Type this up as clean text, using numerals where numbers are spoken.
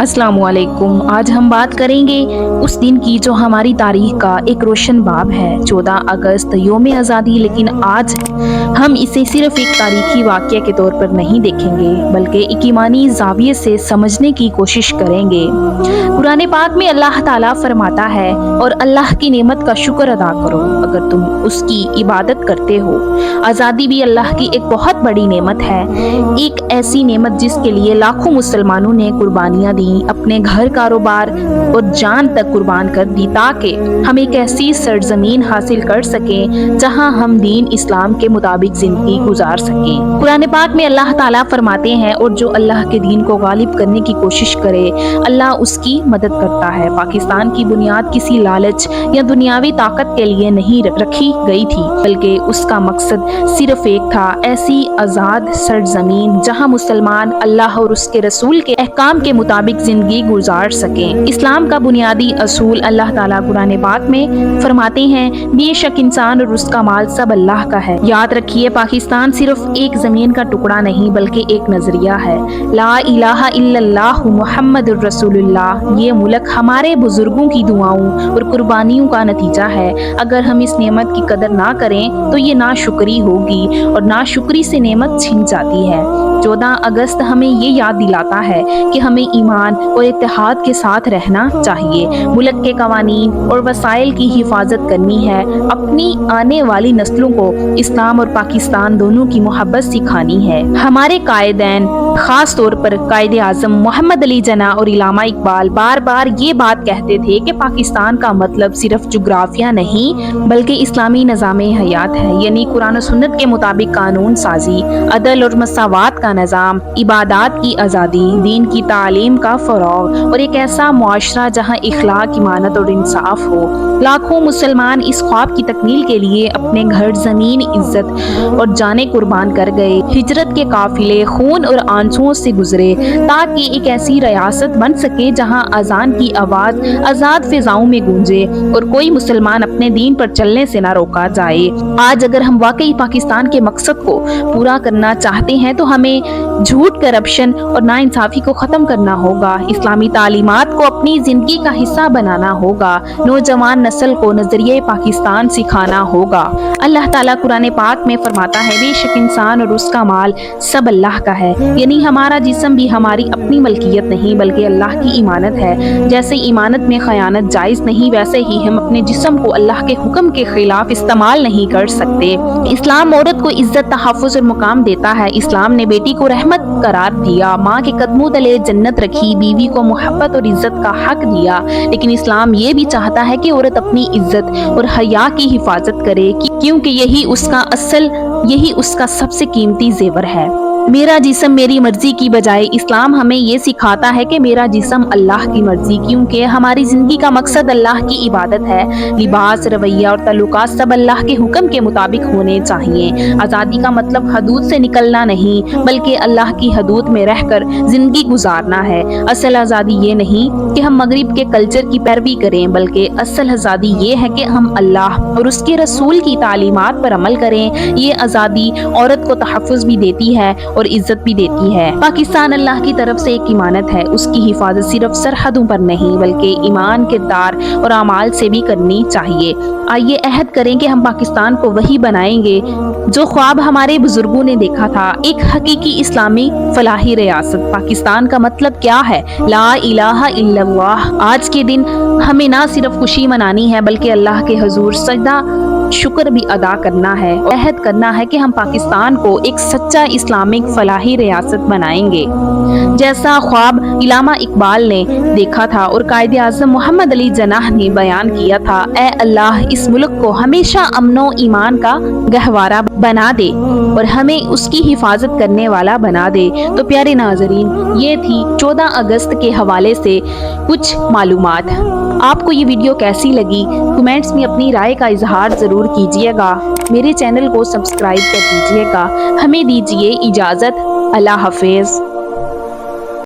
अस्सलाम वालेकुम। आज हम बात करेंगे उस दिन की जो हमारी तारीख का एक रोशन बाब है, 14 अगस्त योम आज़ादी। लेकिन आज हम इसे सिर्फ एक तारीखी वाक़या के तौर पर नहीं देखेंगे, बल्कि एक ईमानी ज़ाविये से समझने की कोशिश करेंगे। कुरान पाक में अल्लाह ताला फरमाता है, और अल्लाह की नेमत का शुक्र अदा करो अगर तुम उसकी इबादत करते हो। आज़ादी भी अल्लाह की एक बहुत बड़ी नेमत है, एक ऐसी नेमत जिसके लिए लाखों मुसलमानों ने कुर्बानियाँ दी, अपने घर, कारोबार और जान तक कुर्बान कर दी, ताकि हम एक ऐसी सरजमीन हासिल कर सकें जहां हम दीन इस्लाम के मुताबिक जिंदगी गुजार सकें। कुरान पाक में अल्लाह ताला फरमाते हैं, और जो अल्लाह के दीन को गालिब करने की कोशिश करे अल्लाह उसकी मदद करता है। पाकिस्तान की बुनियाद किसी लालच या दुनियावी ताकत के लिए नहीं रखी गई थी, बल्कि उसका मकसद सिर्फ एक था, ऐसी आज़ाद सरजमीन जहां मुसलमान अल्लाह और उसके रसूल के अहकाम के मुताबिक जिंदगी गुजार सकें। इस्लाम का बुनियादी असूल अल्लाह ताला कुरान पाक में फरमाते हैं, बेशक इंसान और उसका माल सब अल्लाह का है। याद रखिए, पाकिस्तान सिर्फ एक जमीन का टुकड़ा नहीं बल्कि एक नजरिया है। ला इलाहा इल्लल्लाहु मुहम्मदुर रसूलुल्लाह, ये मुल्क हमारे बुजुर्गों की दुआओं और कुर्बानियों का नतीजा है। अगर हम इस नेमत की कदर ना करें तो ये नाशुक्री होगी, और नाशुक्री से नेमत छिन जाती है। 14 अगस्त हमें ये याद दिलाता है कि हमें ईमान और इत्तेहाद के साथ रहना चाहिए, मुल्क के कवानीन और वसाइल की हिफाजत करनी है, अपनी आने वाली नस्लों को इस्लाम और पाकिस्तान दोनों की मोहब्बत सिखानी है। हमारे कायदैन, खास तौर पर कायदे आज़म मोहम्मद अली जना और इलामा इकबाल बार बार ये बात कहते थे कि पाकिस्तान का मतलब सिर्फ जुग्राफिया नहीं बल्कि इस्लामी निज़ाम हयात है, यानी कुरान और सुन्नत के मुताबिक कानून साजी, अदल और मसावात का निज़ाम, इबादात की आज़ादी, दीन की तालीम का फ़रोग़ और एक ऐसा मुआशरा जहाँ इखलाक, ईमानत और इंसाफ हो। लाखों मुसलमान इस ख्वाब की तकमील के लिए अपने घर, ज़मीन, इज्जत और जाने कुर्बान कर गए। हिजरत के काफिले खून और आंसुओं से गुजरे ताकि एक ऐसी रियासत बन सके जहाँ अजान की आवाज़ आज़ाद फिजाओं में गूंजे और कोई मुसलमान अपने दीन पर चलने से ना रोका जाए। आज अगर हम वाकई पाकिस्तान के मकसद को पूरा करना चाहते हैं तो हमें झूठ, करप्शन और नाइंसाफी को ख़त्म करना होगा, इस्लामी तालीमात को अपनी ज़िंदगी का हिस्सा बनाना होगा, नौजवान नस्ल को नज़रिए पाकिस्तान सिखाना होगा। अल्लाह ताला कुरान पाक में फरमाता है, बेशक इंसान और उसका माल सब अल्लाह का है, यानी हमारा जिस्म भी हमारी अपनी मलकियत नहीं बल्कि अल्लाह की इमानत है। जैसे इमानत में खयानत जायज़ नहीं, वैसे ही हम अपने जिस्म को अल्लाह के हुक्म के खिलाफ इस्तेमाल नहीं कर सकते। इस्लाम औरत को इज्जत, तहफ़्फ़ुज़ और मुकाम देता है। इस्लाम ने बेटी को रहमत करार दिया, माँ के कदमों तले जन्नत रखी, बीवी को मोहब्बत और इज्जत का हक दिया। लेकिन इस्लाम ये भी चाहता है कि औरत अपनी इज्जत और हया की हिफाजत करे, क्योंकि यही उसका सबसे कीमती जेवर है। मेरा जिस्म मेरी मर्जी की बजाय इस्लाम हमें ये सिखाता है कि मेरा जिस्म अल्लाह की मर्जी, क्योंकि हमारी जिंदगी का मकसद अल्लाह की इबादत है। लिबास, रवैया और तल्लुकात सब अल्लाह के हुक्म के मुताबिक होने चाहिए। आज़ादी का मतलब हदूद से निकलना नहीं बल्कि अल्लाह की हदूद में रहकर जिंदगी गुजारना है। असल आज़ादी ये नहीं कि हम मगरिब के कल्चर की पैरवी करें, बल्कि असल आज़ादी ये है कि हम अल्लाह और उसके रसूल की तालीमात पर अमल करें। ये आज़ादी औरत को तहफ़्फ़ुज़ भी देती है और इज्जत भी देती है। पाकिस्तान अल्लाह की तरफ से एक इमानत है, उसकी हिफाजत सिर्फ सरहदों पर नहीं बल्कि ईमान, किरदार और अमाल से भी करनी चाहिए। आइए अहद करें कि हम पाकिस्तान को वही बनाएंगे जो ख्वाब हमारे बुजुर्गों ने देखा था, एक हकीकी इस्लामी फलाही रियासत। पाकिस्तान का मतलब क्या है? ला इलाहा इल्लल्लाह। आज के दिन हमें ना सिर्फ खुशी मनानी है बल्कि अल्लाह के हुजूर सजदा शुक्र भी अदा करना है, और अहद करना है कि हम पाकिस्तान को एक सच्चा इस्लामिक फलाही रियासत बनाएंगे, जैसा ख्वाब इलामा इकबाल ने देखा था और कायदे आज़म मोहम्मद अली जनाह ने बयान किया था। ए अल्लाह, इस मुल्क को हमेशा अमनो ईमान का गहवारा बना दे और हमें उसकी हिफाजत करने वाला बना दे। तो प्यारे नाज़रीन, ये थी 14 अगस्त के हवाले से कुछ मालूमात। आपको ये वीडियो कैसी लगी? कमेंट्स में अपनी राय का इजहार ज़रूर कीजिएगा। मेरे चैनल को सब्सक्राइब कर दीजिएगा। हमें दीजिए इजाज़त। अल्लाह हाफिज़।